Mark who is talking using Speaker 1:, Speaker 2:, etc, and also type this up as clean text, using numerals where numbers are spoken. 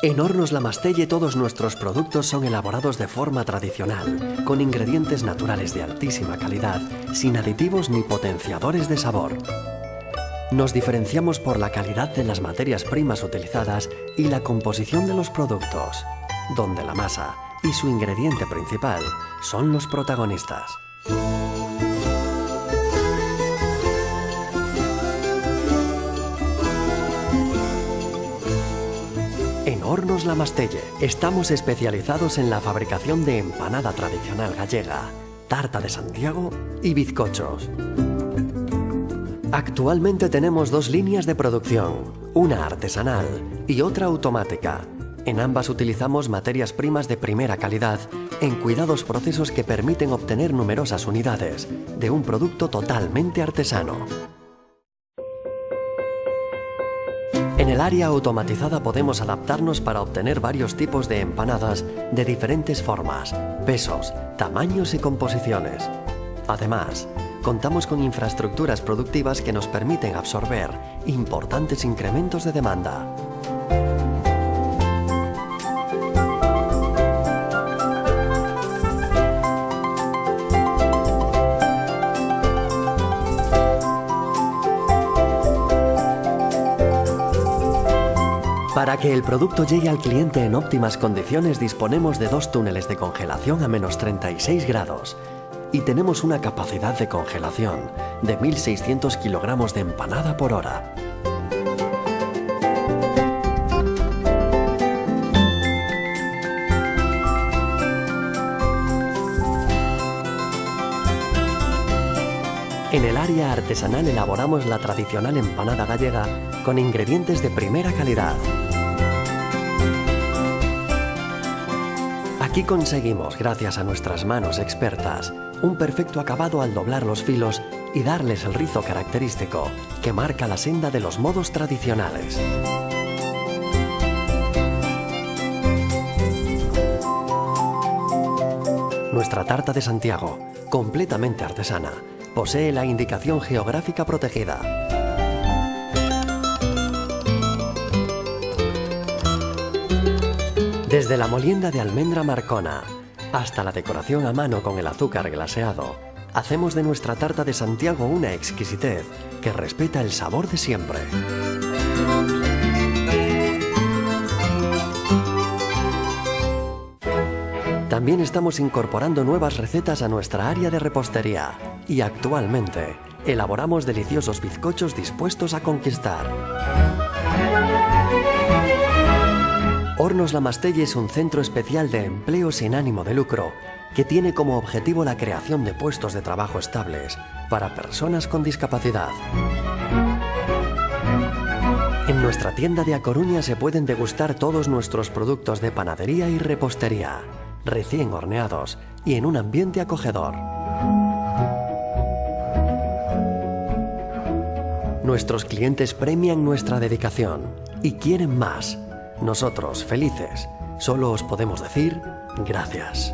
Speaker 1: En Hornos La Mastelle todos nuestros productos son elaborados de forma tradicional, con ingredientes naturales de altísima calidad, sin aditivos ni potenciadores de sabor. Nos diferenciamos por la calidad de las materias primas utilizadas y la composición de los productos, donde la masa y su ingrediente principal son los protagonistas. En Hornos La Mastelle estamos especializados en la fabricación de empanada tradicional gallega, tarta de Santiago y bizcochos. Actualmente tenemos dos líneas de producción, una artesanal y otra automática. En ambas utilizamos materias primas de primera calidad en cuidados procesos que permiten obtener numerosas unidades de un producto totalmente artesano. En el área automatizada podemos adaptarnos para obtener varios tipos de empanadas de diferentes formas, pesos, tamaños y composiciones. Además, contamos con infraestructuras productivas que nos permiten absorber importantes incrementos de demanda. Para que el producto llegue al cliente en óptimas condiciones disponemos de 2 túneles de congelación a menos 36 grados y tenemos una capacidad de congelación de 1.600 kilogramos de empanada por hora. En el área artesanal elaboramos la tradicional empanada gallega con ingredientes de primera calidad. Aquí conseguimos, gracias a nuestras manos expertas, un perfecto acabado al doblar los filos y darles el rizo característico que marca la senda de los modos tradicionales. Nuestra tarta de Santiago, completamente artesana, posee la indicación geográfica protegida. Desde la molienda de almendra Marcona hasta la decoración a mano con el azúcar glaseado, hacemos de nuestra tarta de Santiago una exquisitez que respeta el sabor de siempre. También estamos incorporando nuevas recetas a nuestra área de repostería y actualmente elaboramos deliciosos bizcochos dispuestos a conquistar. Hornos La Mastelle es un centro especial de empleo sin ánimo de lucro que tiene como objetivo la creación de puestos de trabajo estables para personas con discapacidad. En nuestra tienda de A Coruña se pueden degustar todos nuestros productos de panadería y repostería, recién horneados y en un ambiente acogedor. Nuestros clientes premian nuestra dedicación y quieren más. Nosotros, felices, solo os podemos decir gracias.